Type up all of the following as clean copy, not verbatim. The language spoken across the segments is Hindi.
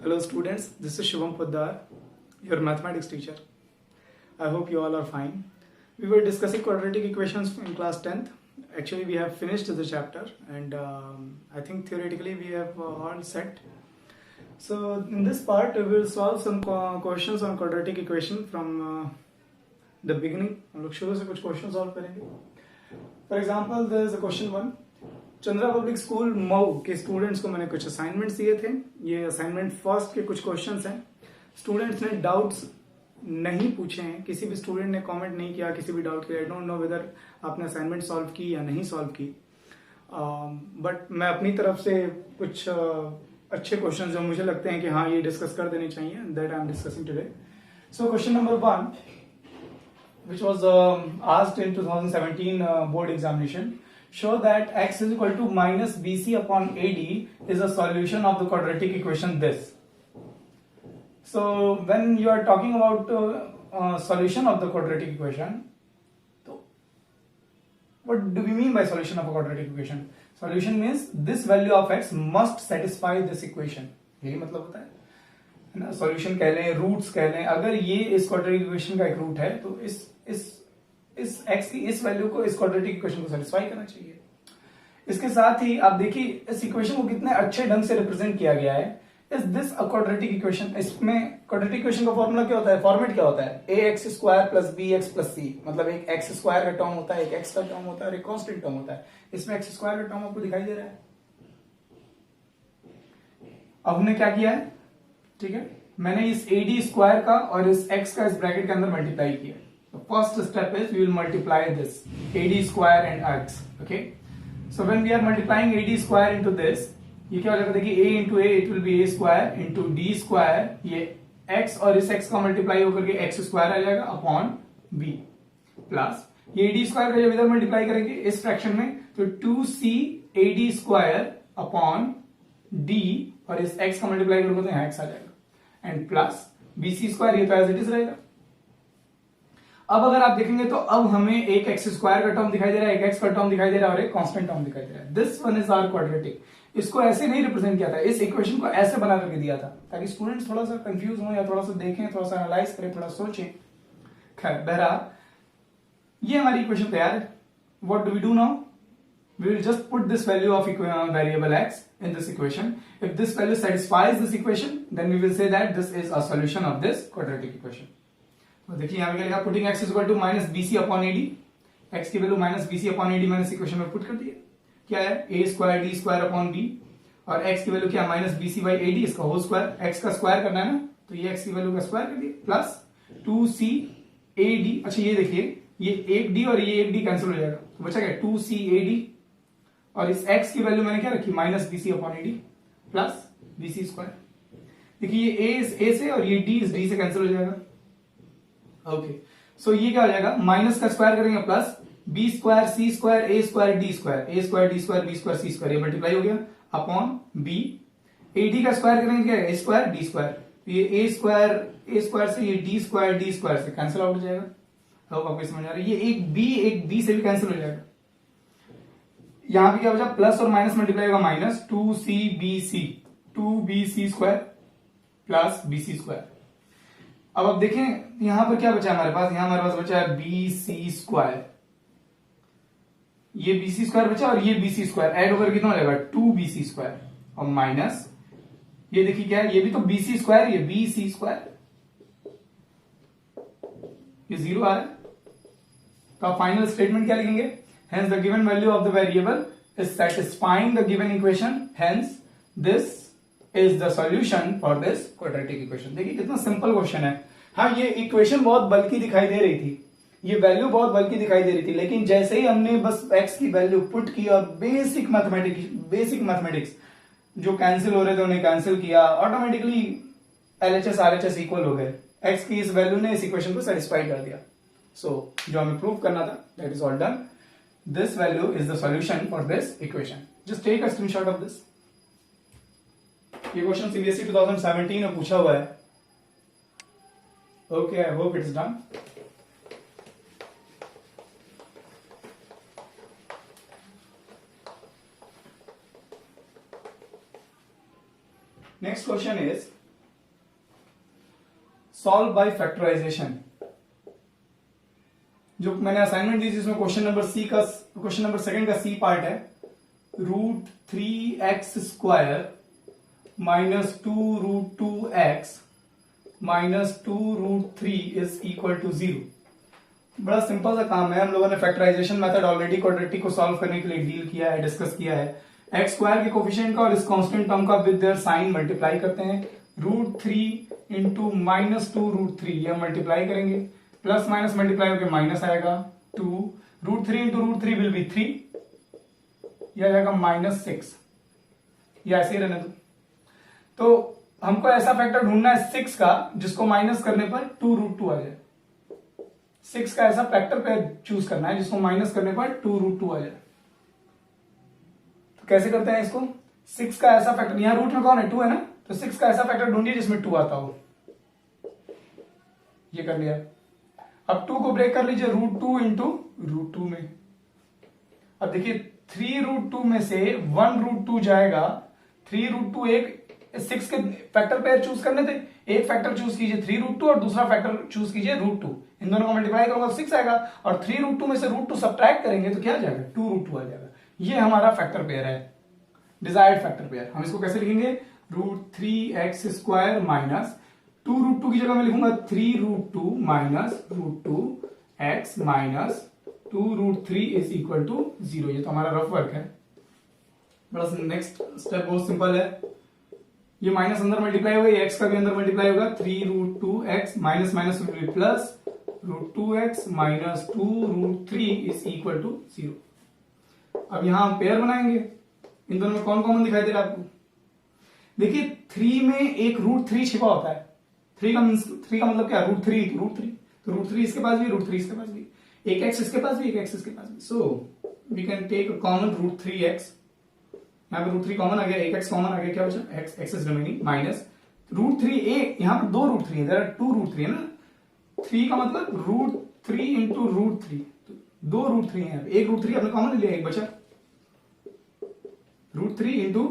Hello students, this is Shivam Poddar, your mathematics teacher. I hope you all are fine. We were discussing quadratic equations in class 10th. Actually we have finished the chapter and I think theoretically we have all set. So in this part we will solve some questions on quadratic equation from the beginning. हम लोग शुरू से कुछ क्वेश्चन सॉल्व करेंगे. For example, there is a question 1. Chandra public school Mau के स्टूडेंट्स को मैंने कुछ असाइनमेंट्स दिए थे. ये असाइनमेंट फर्स्ट के कुछ क्वेश्चंस हैं. स्टूडेंट्स ने डाउट्स नहीं पूछे हैं, किसी भी स्टूडेंट ने कमेंट नहीं किया किसी भी डाउट के. आई डोंट नो वेदर आपने असाइनमेंट सॉल्व की या नहीं सॉल्व की, बट मैं अपनी तरफ से कुछ अच्छे क्वेश्चन जो मुझे लगते हैं कि हाँ ये डिस्कस कर देने चाहिए, that I am discussing today. So question number 1 which was asked in 2017 board examination. Show that x is equal to minus bc upon ad is a solution of the quadratic equation this. So when you are talking about solution of the quadratic equation, so what do we mean by solution of a quadratic equation? Solution means this value of x must satisfy this equation. यही मतलब होता है ना. सॉल्यूशन कह लें, रूट्स कह लें. अगर ये इस क्वाड्रेटिक इक्वेशन का एक रूट है तो इस x की इस वैल्यू को इस क्वाड्रेटिक इक्वेशन को सेटिस्फाई करना चाहिए. इसके साथ ही आप देखिए इस इक्वेशन को कितने अच्छे ढंग से रिप्रेजेंट किया गया है. Is this a quadratic equation? इसमें क्वाड्रेटिक इक्वेशन का फॉर्मूला क्या होता है, फॉर्मेट क्या होता है? ax square plus bx plus c. मतलब एक x स्क्वायर का टर्म होता है, एक x का टर्म होता है और एक कांस्टेंट टर्म होता है. इसमें x स्क्वायर का टर्म आपको दिखाई दे रहा है. अब हमने क्या किया है, ठीक है, मैंने इस AD स्क्वायर का और इस x का इस ब्रैकेट के अंदर मल्टीप्लाई किया. First step is we will multiply this AD square and x. Okay, so when we are multiplying AD square into this, ये क्या हो जाएगा, देखिए a into a it will be a square into d square. ये x और इस x का मल्टीप्लाई होकर के x स्क्वायर आ जाएगा अपॉन b प्लस ये AD स्क्वायर का जब इधर मल्टीप्लाई करेंगे इस फ्रैक्शन में तो 2c AD square upon d और इस x का मल्टीप्लाई करोगे तो यहाँ x आ जाएगा एंड प्लस bc स्क्वायर. ये तो एज इट इज रहेगा. अब अगर आप देखेंगे तो अब हमें एक x स्क्वायर का टर्म दिखाई दे रहा है, एक x का टर्म दिखाई दे रहा है और एक कांस्टेंट टर्म दिखाई दे रहा है. This one is our quadratic. इसको ऐसे नहीं रिप्रेजेंट किया था, इस इक्वेशन को ऐसे बना करके दिया था ताकि स्टूडेंट्स थोड़ा सा कंफ्यूज हो या थोड़ा सा देखें, थोड़ा सा एनालाइज करें, थोड़ा सोचें. खैर बहरहाल ये हमारी इक्वेशन तैयार है. What do we do now? We will just put this value of variable x in this equation. If this value satisfies this equation, then we will say that this is a solution of this quadratic equation. तो देखिए यहाँ पे क्या लिखा, putting x is equal to minus bc upon ad. x की value minus bc upon ad मैंने इस इक्वेशन में पुट कर दी है. क्या है, a square d square upon b और x की वैल्यू क्या, माइनस bc बाई ad, इसका होल स्क्वायर. x का स्क्वायर करना है ना, तो ये x की वैल्यू का स्क्वायर कर दिया प्लस 2c ad. अच्छा ये देखिए ये एक d और ये एक d कैंसिल हो जाएगा तो बचा क्या, 2c ad और इस x की वैल्यू मैंने क्या रखी, minus bc upon ad plus bc square. देखिए ये a से और ये d इस d से कैंसिल हो जाएगा. ओके, सो ये क्या हो जाएगा, माइनस का स्क्वायर करेंगे plus b square c square a square d square, a square d square b square c square, ये मल्टीप्लाई हो गया अपॉन b. ad का स्क्वायर करेंगे क्या, a स्क्वायर d स्क्वायर, ये a स्क्वायर से ये d स्क्वायर से कैंसिल आउट हो जाएगा. अब आपको समझ आ रहा है, ये एक b से भी कैंसिल हो जाएगा. यहां पे क्या बचा, प्लस और माइनस मल्टीप्लाई होगा, minus 2bc square plus bc square. अब आप देखें यहां पर क्या बचा हमारे पास, यहां हमारे पास बचा है bc स्क्वायर. ये bc स्क्वायर बचा और ये bc स्क्वायर ऐड होकर कितना हो जाएगा, 2bc स्क्वायर और माइनस ये देखिए क्या है, ये भी तो bc स्क्वायर, ये bc स्क्वायर, ये जीरो आ रहा है. तो आप फाइनल स्टेटमेंट क्या लिखेंगे, hence the given value of the variable is satisfying the given equation, hence this is the solution for this quadratic equation. देखिए कितना सिंपल क्वेश्चन है. हाँ ये इक्वेशन बहुत बल्कि दिखाई दे रही थी, ये वैल्यू बहुत बल्कि दिखाई दे रही थी, लेकिन जैसे ही हमने बस x की वैल्यू पुट की और बेसिक मैथमेटिक्स जो कैंसिल हो रहे थे उन्हें कैंसिल किया, ऑटोमेटिकली LHS RHS इक्वल हो गए. x की इस वैल्यू ने इस इक्वेशन को सेटिस्फाई कर दिया. सो जो हमें प्रूव करना था that is all done. This value is the solution for this equation. Just take a screenshot of this. ये क्वेश्चन CBSE 2017 में पूछा हुआ है. Okay, I hope it's done. Next question is solve by factorisation. जो मैंने असाइनमेंट दी जिसमें क्वेश्चन नंबर सेकंड का सी पार्ट है, √3x² minus 2√2x minus 2√3 is equal to 0। बड़ा सिंपल सा काम है। हम लोगों ने फैक्टराइजेशन मेथड ऑलरेडी क्वाड्रेटिक को सॉल्व करने के लिए डील किया है, डिस्कस किया है। x² के कोफिशिएंट का और इस कांस्टेंट टर्म का विद देयर साइन मल्टीप्लाई करते हैं। √3 इंटू माइनस 2√3 ये मल्टीप्लाई करेंगे, प्लस माइनस मल्टीप्लाई होकर माइनस आएगा 2, √3 इंटू √3 विल बी 3, यह आ जाएगा -6। ये ऐसे ही रहने दो। तो हमको ऐसा फैक्टर ढूंढना है 6 का जिसको माइनस करने पर 2√2 आ जाए। 6 का ऐसा फैक्टर पेयर चूज करना है जिसको माइनस करने पर 2√2 आ जाए। तो कैसे करते हैं इसको? 6 का ऐसा फैक्टर, यहां रूट में कौन है? 2 है ना, तो 6 का ऐसा फैक्टर ढूंढिए जिसमें 2 आता हो। ये कर लिया। अब 2 को ब्रेक कर लीजिए √2 इंटू √2 में। अब देखिए 3√2 में से 1√2 जाएगा। 3√2 एक 6 के फैक्टर पेयर चूज करने थे, एक फैक्टर चूज कीजिए 3√2 और दूसरा फैक्टर चूज कीजिए √2। इन दोनों को मल्टीप्लाई करूंगा तो 6 आएगा, और 3√2 में से √2 सबट्रैक्ट करेंगे तो क्या आ जाएगा? 2√2 आ जाएगा। ये हमारा फैक्टर पेयर है, डिजायर्ड फैक्टर पेयर। हम इसको कैसे लिखेंगे? √3x² माइनस 2√2 की जगह मैं लिखूंगा 3√2 minus √2x minus 2√3 is equal to 0। ये तो हमारा रफ वर्क है। बड़ा नेक्स्ट स्टेप बहुत सिंपल है। ये माइनस अंदर मल्टीप्लाई होगा, ये x का भी अंदर मल्टीप्लाई होगा। 3√2x minus minus plus √2x minus 2√3 is equal to 0। अब यहां हम पेयर बनाएंगे। इन दोनों में कौन कॉमन दिखाई दे रहा है आपको? देखिए 3 में एक √3 छिपा होता है। 3 का मतलब क्या? √3 तो √3 इसके पास भी, √3 इसके पास भी, एक x इसके पास भी, एक x इसके पास भी। So we can take a common √3x। यहाँ पे √3 कॉमन आ गया, एक x कॉमन आ गया, क्या बचा? x इज रिमेनिंग माइनस √3 यहाँ पर 2 √3 है, देयर आर 2 √3 है ना। 3 का मतलब √3 इंटू √3, 2 √3 है, एक √3 आपने कॉमन लिया, एक बचा। √3 इंटू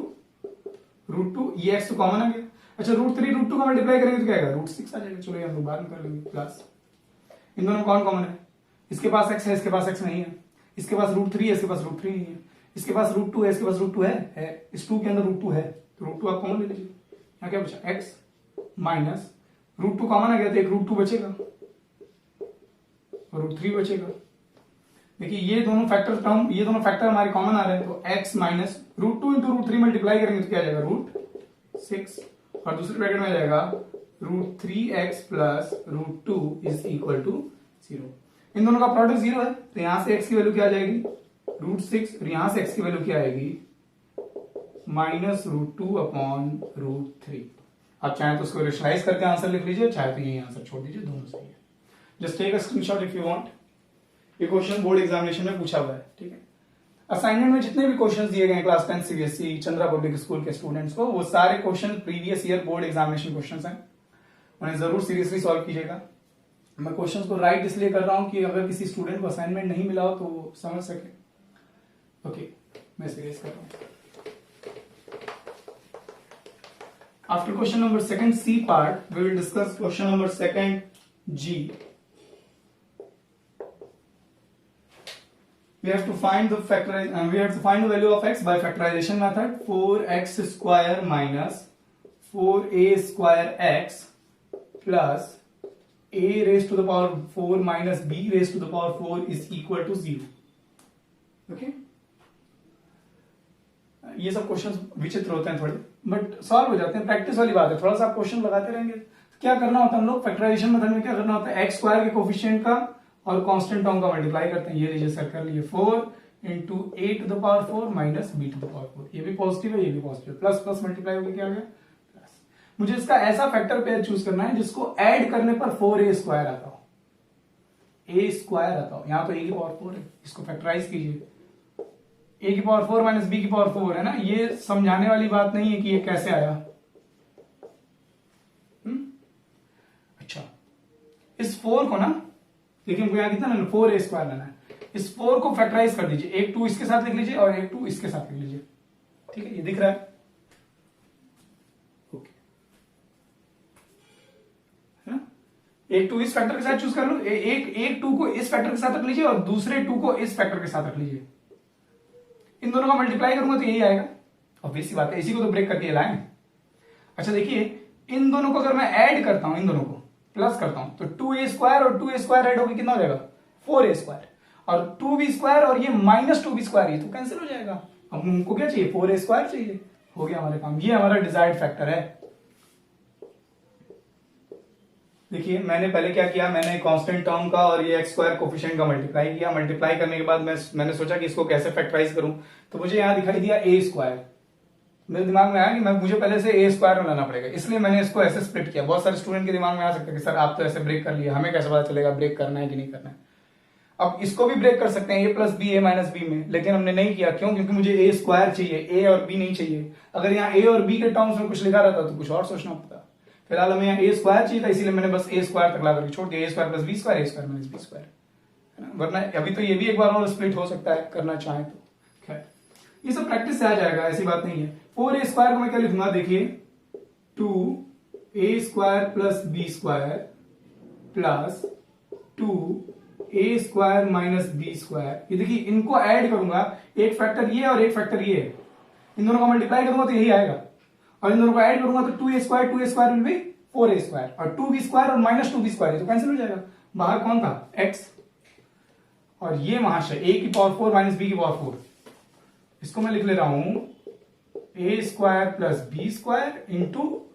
√2, ये x तो कॉमन आ गया। अच्छा √3 √2 का मल्टीप्लाई करेंगे तो क्या आएगा? √6 आ जाएगा। चलो ये हम लोग बाद में कर लेंगे प्लस। इन दोनों में कौन कॉमन है? इसके पास x है, इसके पास x नहीं है। इसके पास √3 है, इसके पास √3 नहीं है। इसके पास √2 है, इसके पास √2 है। इस 2 के अंदर √2 है, तो √2 आप कॉमन ले लीजिए। यहाँ क्या बचा? x माइनस √2 कॉमन आ गया तो एक √2 बचेगा और √3 बचेगा। देखिए ये दोनों फैक्टर हमारे कॉमन आ रहे हैं, तो x माइनस √2 इंटू √3 मल्टीप्लाई करेंगे तो क्या आ जाएगा? √6, और दूसरे ब्रैकेट में आ जाएगा √3x plus √2 is equal to 0। इन दोनों का प्रोडक्ट 0 है, तो यहां से x की वैल्यू क्या आ जाएगी? √6, और यहां से x की वैल्यू क्या आएगी? Minus √2 upon √3। आप चाहे तो उसको रेशनलाइज करके आंसर लिख लीजिए, चाहे तो यही आंसर छोड़ दीजिए, दोनों सही है। Just take a screenshot if you want. ये क्वेश्चन बोर्ड एग्जामिनेशन में पूछा हुआ है, ठीक है। असाइनमेंट में जितने भी क्वेश्चंस दिए गए हैं class 10 CBSE Chandra public school के स्टूडेंट्स को, वो सारे question previous year board examination questions हैं। उन्हें जरूर सीरियसली सॉल्व कीजिएगा। मैं क्वेश्चंस को राइट इसलिए कर रहा हूं कि अगर किसी स्टूडेंट को असाइनमेंट नहीं मिला हो तो वो समझ सके। ओके, मैं सीरियस कर रहा हूं। After question number second C part, we will discuss question number second G. We have to find the value of x by factorization method. 4x square minus 4a square x plus a raised to the power 4 minus b raised to the power 4 is equal to 0. Okay? ये सब क्वेश्चंस विचित्र होते हैं थोड़े, बट सॉल्व हो जाते हैं। प्रैक्टिस वाली बात है, थोड़ा सा आप क्वेश्चन लगाते रहेंगे। क्या करना होता है हम लोग फैक्टराइजेशन मेथड में? क्या करना होता है? x² के कोफिशिएंट का और कांस्टेंट टर्म का मल्टीप्लाई करते हैं। ये लीजिए सर, कर लिए 4 into a to the power 4 minus b to the power 4। ये भी पॉजिटिव है, ये भी पॉजिटिव, प्लस प्लस मल्टीप्लाई होकर क्या आ गया? प्लस। मुझे इसका ऐसा फैक्टर पेयर चूज करना है जिसको ऐड करने पर 4a² आता हो, a² आता हो। यहां तो a की पावर 4 है, इसको फैक्टराइज कीजिए। a की पावर 4 माइनस b की पावर 4 है ना। ये समझाने वाली बात नहीं है कि ये कैसे आया। अच्छा, इस 4 को ना, देखिए हमको यहां कितना ना 4a² लेना है। इस 4 को फैक्टराइज कर दीजिए, एक 2 इसके साथ लिख लीजिए और एक 2 इसके साथ लिख लीजिए। ठीक है, ये दिख रहा है? ओके, है ना? एक टू इस फैक्टर के साथ चूज कर लो, एक टू को इस फैक्टर के साथ रख लीजिए और दूसरे टू को इस फैक्टर के साथ रख लीजिए। इन दोनों का मल्टीप्लाई करूंगा तो यही आएगा, ऑब्वियस सी बात है, इसी को तो ब्रेक करके लाए। अच्छा देखिए, इन दोनों को अगर मैं ऐड करता हूं, इन दोनों को प्लस करता हूं, तो 2a² और 2a² ऐड होकर कितना हो जाएगा 4a², और 2b² और ये -2b², ये तो कैंसिल हो जाएगा। अब हमको क्या चाहिए 4a² चाहिए, हो गया हमारे काम, ये हमारा डिजायर्ड फैक्टर है। देखिए मैंने पहले क्या किया, मैंने कांस्टेंट टर्म का और ये x² कोफिशिएंट का मल्टीप्लाई किया। मल्टीप्लाई करने के बाद मैंने सोचा कि इसको कैसे फैक्टराइज करूं, तो मुझे यहां दिखाई दिया a²। मेरे दिमाग में आया कि मुझे पहले से a² में लाना पड़ेगा, इसलिए मैंने इसको ऐसे स्प्लिट किया। बहुत सारे स्टूडेंट के दिमाग में आ सकता है कि सर आप तो ऐसे ब्रेक कर लिए, हमें कैसे पता चलेगा ब्रेक करना है कि नहीं करना है। अब इसको भी ब्रेक कर सकते हैं a + b a - b में, लेकिन हमने नहीं किया, क्यों? क्योंकि मुझे a² चाहिए, a और b नहीं चाहिए। अगर यहाँ a और b के टर्म्स में कुछ लिखा रहता तो कुछ और सोचना पड़ता। फिलहाल हमें यहाँ a² चाहिए था, इसीलिए मैंने बस a² तक ला करके छोड़ दिया, a² + b², a² - b², है ना। वरना अभी तो ये भी एक बार और स्प्लिट हो सकता है, करना चाहे तो। खैर ये सब प्रैक्टिस से आ जाएगा, ऐसी बात नहीं है। 4a² को मैं क्या लिखूंगा, देखिए 2a² + b² plus 2a² - b²। ये देखिए इनको ऐड करूंगा, एक फैक्टर ये और एक फैक्टर ये, इन दोनों का मल्टीप्लाई करूंगा तो यही आएगा, और इन दोनों को ऐड करूंगा तो 2a² विल बी 4a² और 2b² और -2b², ये तो कैंसिल हो जाएगा। बाहर कौन था x, और ये महाशय a⁴ - b⁴। इसको मैं लिख ले रहा हूं a² + b² into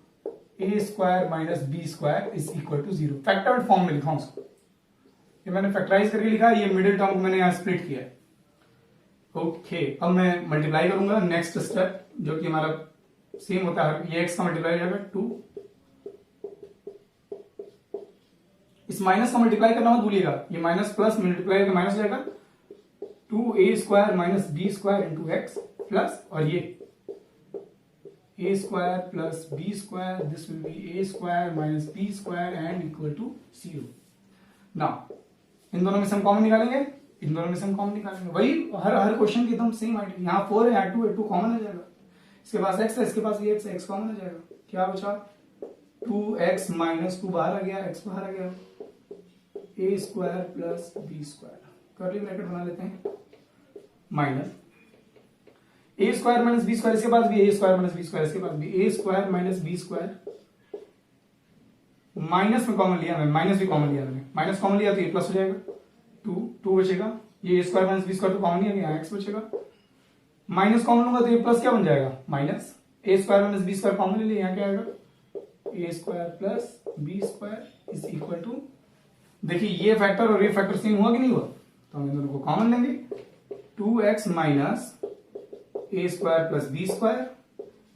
a² - b² is equal to 0। Factored form में लिखा हूं उसको, ये मैंने फैक्टराइज करके लिखा है, ये मिडिल टर्म को मैंने यहां स्प्लिट किया है। ओके, अब मैं मल्टीप्लाई करूंगा, नेक्स्ट स्टेप जो कि हमारा सेम होता है, ये x का मल्टीप्लाई हो जाएगा 2, इस माइनस का मल्टीप्लाई करना मत भूलिएगा, ये माइनस प्लस मल्टीप्लाई करके माइनस हो जाएगा 2a² - b² into x plus, और ये a² + b², this will be a² - b² and equal to 0। Now इन दोनों में से हम कॉमन निकालेंगे, इन दोनों में से हम कॉमन निकालेंगे, वही हर क्वेश्चन की एकदम सेम आइडिया। यहाँ 4 है, यहाँ 2 है, 2 कॉमन हो जाएगा, इसके पास x है, इसके पास ये x है, x कॉमन हो जाएगा, क्या बचा 2x - 2 बाहर आ गया, x बाहर आ गया, a² + b², कर्ली ब्रैकेट बना लेते हैं, माइनस a² - b², इसके पास भी a² - b², इसके पास भी a² - b², माइनस में कॉमन लिया, मैं माइनस भी कॉमन लिया, मैंने माइनस कॉमन लिया तो ये प्लस हो जाएगा, 2 बचेगा, ये a² - b² तो कॉमन नहीं है, यहाँ x बचेगा, माइनस कॉमन होगा तो ये प्लस क्या बन जाएगा माइनस, a² - b² कॉमन ले लिया, यहाँ क्या आएगा a² + b² is equal to, देखिए ये फैक्टर और ये फैक्टर सेम हुआ कि नहीं हुआ, तो हम इन दोनों को कॉमन लेंगे, 2x - a² + b²,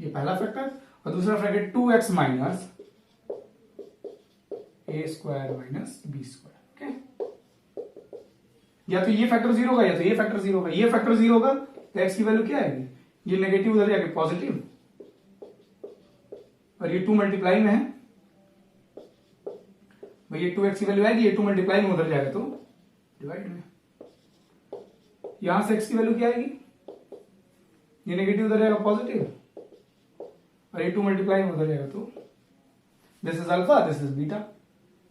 ये पहला फैक्टर, और दूसरा factor 2x - a² - b²। Okay, या तो ये फैक्टर 0 होगा या तो ये फैक्टर 0 होगा, ये फैक्टर 0 होगा तो x की वैल्यू क्या आएगी, ये नेगेटिव उधर जाके पॉजिटिव, और ये 2 मल्टीप्लाई में है, भाई ये 2x की वैल्यू आएगी, ये 2 मल्टीप्लाई में उधर जाएगा तो डिवाइड में, यहां से x की वैल्यू क्या आएगी, ये नेगेटिव उधर जाएगा पॉजिटिव, और ये 2 मल्टीप्लाई में उधर जाएगा तो this is alpha, this is beta,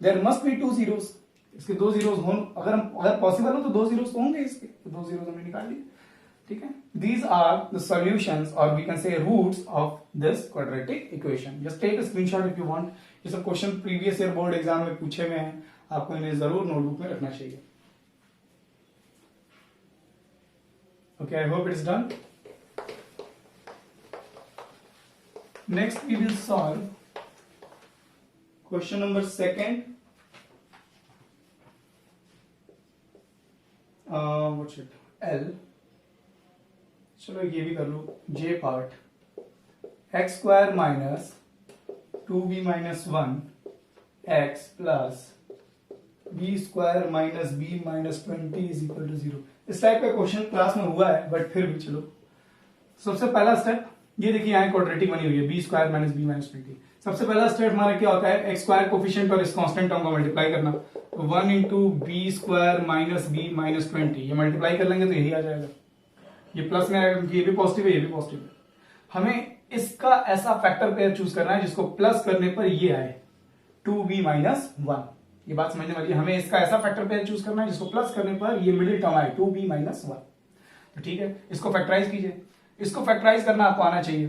there must be 2 zeros, इसके 2 zeros हो, अगर पॉसिबल हो तो 2 zeros तो होंगे इसके, तो 2 zeros हमने निकाल लिए, ठीक है। These are the solutions or we can say roots of this quadratic equation. Just take a screenshot if you want. ये सब question previous year board exam में पूछे हुए हैं, आपको इन्हें जरूर नोटबुक में रखना चाहिए। Okay, I hope it is done. Next we will solve question number 2nd. What should L? चलो ये भी कर लो, J part, x² - 2b - 1 x plus b² - b - 20 is equal to 0। इस टाइप का क्वेश्चन क्लास में हुआ है, बट फिर भी चलो, सबसे पहला स्टेप ये देखिए, यहाँ क्वाड्रेटिक बनी हुई है b² - b - 20। सबसे पहला स्टेप हमारा क्या होता है, x² कोफिशिएंट और इस कांस्टेंट टर्म का मल्टीप्लाई करना, 1 इंटू b² - b - 20, ये मल्टीप्लाई कर लेंगे तो यही आ जाएगा, ये प्लस में आएगा क्योंकि ये भी पॉजिटिव है, ये भी पॉजिटिव है। हमें इसका ऐसा फैक्टर पेयर चूज करना है जिसको प्लस करने पर ये आए 2b - 1, ये बात समझने वाली है। हमें इसका ऐसा फैक्टर पेयर चूज करना है जिसको प्लस करने पर ये मिडिल टर्म आए 2b माइनस 1। तो ठीक है, इसको फैक्टराइज कीजिए। इसको फैक्टराइज करना आपको आना चाहिए,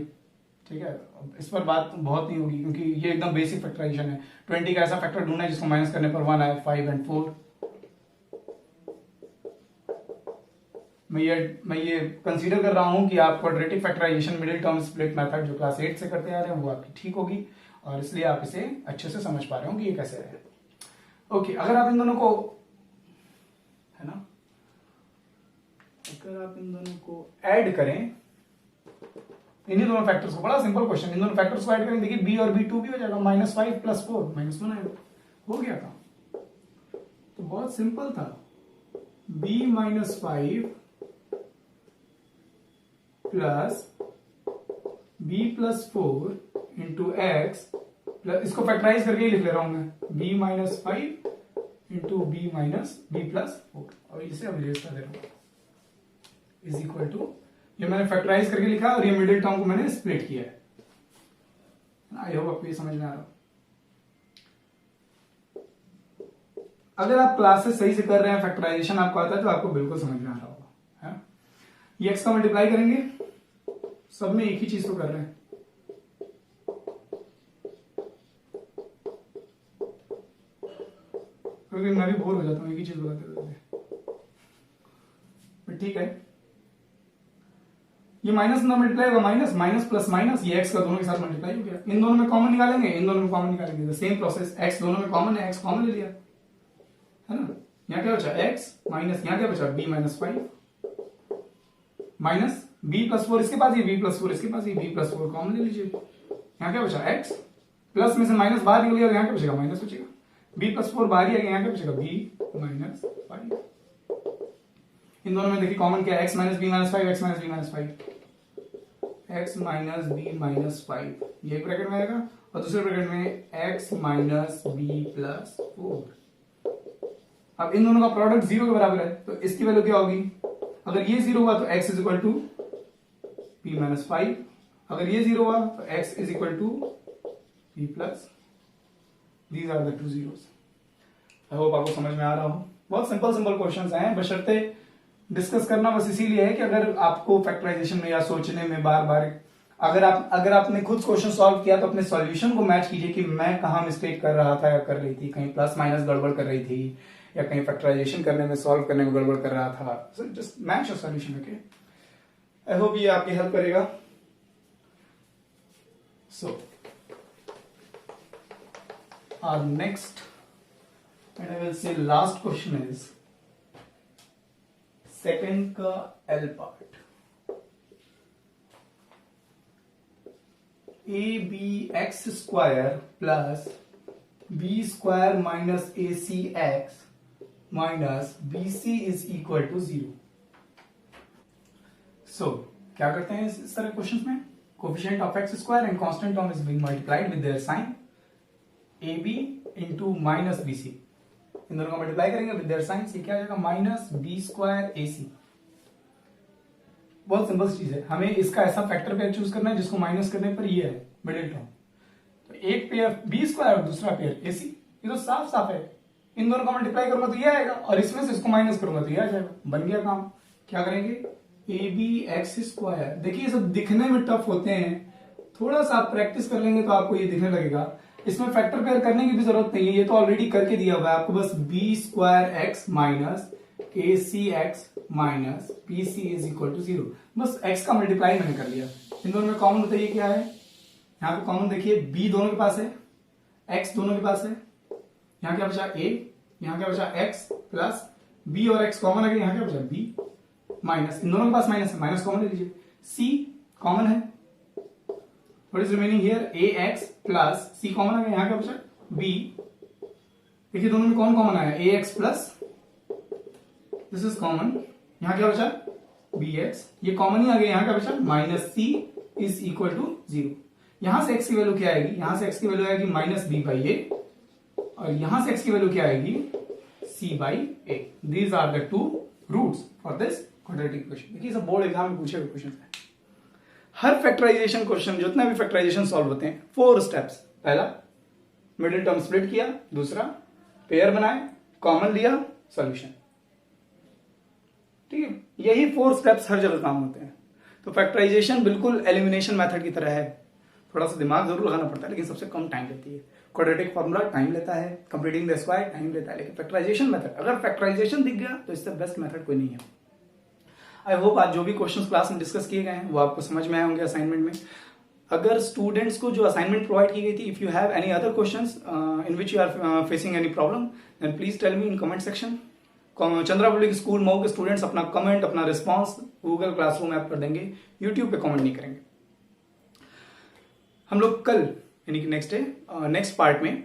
ठीक है। इस पर बात बहुत नहीं होगी क्योंकि ये एकदम बेसिक फैक्टराइजेशन है। 20 का ऐसा फैक्टर ढूंढना है जिसको माइनस करने पर 1 आए, 5 एंड 4। मैं ये कंसीडर कर रहा हूं कि आप quadratic factorisation middle term split method जो क्लास 8 से करते आ रहे हैं वो आपकी ठीक होगी, और इसलिए आप इसे अच्छे से समझ पा रहे हो कि ये कैसे है। ओके, अगर आप इन दोनों को, है ना, अगर आप इन दोनों को ऐड करें, इन्हीं दोनों फैक्टर्स को, बड़ा सिंपल क्वेश्चन, इन दोनों फैक्टर्स को ऐड करें, देखिए b और b 2b हो जाएगा, -5 + 4 -1 आएगा, हो गया था। तो बहुत सिंपल था, b - 5 plus b + 4 into x plus, इसको फैक्टराइज करके ही लिख ले रहा हूं मैं, b - 5 इंटू b + 4, और इसे अब रेज कर दे रहा हूं, इज इक्वल टू, ये मैंने फैक्टराइज करके लिखा और ये मिडिल टर्म को मैंने स्प्लिट किया है। आई होप आपको ये समझ में आ रहा हो। अगर आप क्लासेस सही से कर रहे हैं, फैक्टराइजेशन आपको आता है, तो आपको बिल्कुल समझ में आ रहा होगा, है। ये एक्स का मल्टीप्लाई करेंगे, सब में एक ही चीज को कर रहे हैं, क्योंकि मैं भी बोर हो जाता हूं एक ही चीज बताते, ठीक है। ये माइनस ना मल्टीप्लाई होगा, माइनस प्लस माइनस, ये एक्स का दोनों के साथ मल्टीप्लाई हो गया। इन दोनों में कॉमन निकालेंगे, इन दोनों में कॉमन निकालेंगे, सेम प्रोसेस, एक्स दोनों में कॉमन है, एक्स कॉमन ले लिया, है ना। यहाँ क्या बचा, एक्स माइनस, यहाँ क्या बचा, b - 5 माइनस b + 4 इसके पास, ये b + 4 इसके पास, ये b + 4 कॉमन ले लीजिए। यहाँ क्या बचा, x प्लस में से माइनस बाहर निकल गया, यहाँ क्या बचेगा, माइनस बचेगा, b + 4 बाहर ही आ गया, यहाँ क्या बचेगा, b - 5। इन दोनों में देखिए कॉमन क्या है, x - b - 5, x - b - 5, x - b - 5, ये एक ब्रैकेट में आएगा, और दूसरे ब्रैकेट में x - b + 4। अब इन दोनों का प्रोडक्ट 0 के बराबर है, तो इसकी वैल्यू क्या होगी, अगर ये 0 हुआ तो x = b - 5, अगर ये 0 हुआ तो x = b+, these are the two zeros। I hope आपको समझ में आ रहा हो। बहुत सिंपल क्वेश्चंस हैं, बशर्ते डिस्कस करना बस इसीलिए है कि अगर आपको फैक्टराइजेशन में या सोचने में बार बार, अगर आपने खुद क्वेश्चन सॉल्व किया तो अपने सॉल्यूशन को मैच कीजिए कि मैं कहां मिस्टेक कर रहा था या कर रही थी, कहीं प्लस माइनस गड़बड़ कर रही थी, या कहीं फैक्टराइजेशन करने में, सॉल्व करने में गड़बड़ कर रहा था। So just match your solution, okay. I hope ये आपकी हेल्प करेगा। सो our next and I will say last question is second का L part, abx² plus b² minus acx minus bc is equal to 0। so क्या करते हैं इस तरह क्वेश्चंस में, coefficient of x² and constant term is being multiplied with their sign, ab into minus bc, इन दोनों का मल्टीप्लाई करेंगे विद देयर साइन, ये क्या आ जाएगा, -b² ac। बहुत सिंपल चीज है, हमें इसका ऐसा फैक्टर पेयर चूज करना है जिसको माइनस करने पर ये है मिडिल टर्म। तो एक पेयर b² और दूसरा पेयर ac, ये तो साफ साफ है, इन दोनों का मल्टीप्लाई करूंगा तो ये आएगा, और इसमें से इसको माइनस करूंगा तो ये आ जाएगा, बन गया काम। क्या करेंगे, abx², देखिए ये सब दिखने में टफ होते हैं, थोड़ा सा आप प्रैक्टिस कर लेंगे तो आपको ये दिखने लगेगा। इसमें फैक्टर पेयर करने की भी जरूरत नहीं है, ये तो ऑलरेडी करके दिया हुआ है आपको, बस b² minus acx minus bc is equal to 0, बस x का मल्टीप्लाई मैंने कर लिया। इन दोनों में कॉमन बताइए क्या है, यहाँ पे कॉमन देखिए b दोनों के पास है, x दोनों के पास है, यहाँ क्या बचा a, यहाँ क्या बचा x प्लस b और x कॉमन आ गया, यहाँ क्या बचा b माइनस, इन दोनों के पास माइनस है, माइनस कॉमन ले लीजिए, c कॉमन है, what is remaining here, ax plus c common आ गया, यहाँ क्या बचा b, देखिए दोनों में कौन कॉमन आया, ax plus this is common, यहाँ क्या बचा bx, ये कॉमन ही आ गया, यहाँ क्या बचा -c इज इक्वल टू 0। यहां से x की वैल्यू क्या आएगी, यहां से x की वैल्यू आएगी -b/a, और यहां से x की वैल्यू क्या आएगी c/a। These are the two roots for this quadratic equation. देखिए सब बोर्ड एग्जाम में पूछे हुए क्वेश्चन है। हर फैक्टराइजेशन क्वेश्चन, जितना भी फैक्टराइजेशन सॉल्व होते हैं, 4 स्टेप्स, पहला मिडिल टर्म स्प्लिट किया, दूसरा पेयर बनाए, कॉमन लिया, सॉल्यूशन। ठीक है, यही 4 स्टेप्स हर जगह काम होते हैं। तो फैक्टराइजेशन बिल्कुल एलिमिनेशन मेथड की तरह है, थोड़ा सा दिमाग जरूर लगाना पड़ता है लेकिन सबसे कम टाइम लेती है। क्वाड्रेटिक फार्मूला टाइम लेता है, कंप्लीटिंग द स्क्वायर टाइम लेता है, लेकिन फैक्टराइजेशन मेथड, अगर फैक्टराइजेशन दिख गया तो इससे बेस्ट मेथड कोई नहीं है। आई होप आज जो भी क्वेश्चंस क्लास में डिस्कस किए गए हैं वो आपको समझ में आए होंगे असाइनमेंट में। अगर स्टूडेंट्स को जो असाइनमेंट प्रोवाइड की गई थी, if you have any other questions in which you are facing any problem, then please tell me in comment section. Chandra public school Mau के स्टूडेंट्स अपना कमेंट, अपना रिस्पॉन्स गूगल क्लासरूम ऐप पर देंगे, यूट्यूब पे कमेंट नहीं करेंगे। हम लोग कल यानी कि नेक्स्ट पार्ट में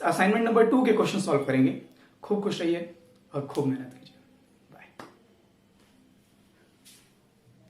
असाइनमेंट नंबर 2 के क्वेश्चन सॉल्व करेंगे। खूब खुश रहिए और खूब मेहनत करिए।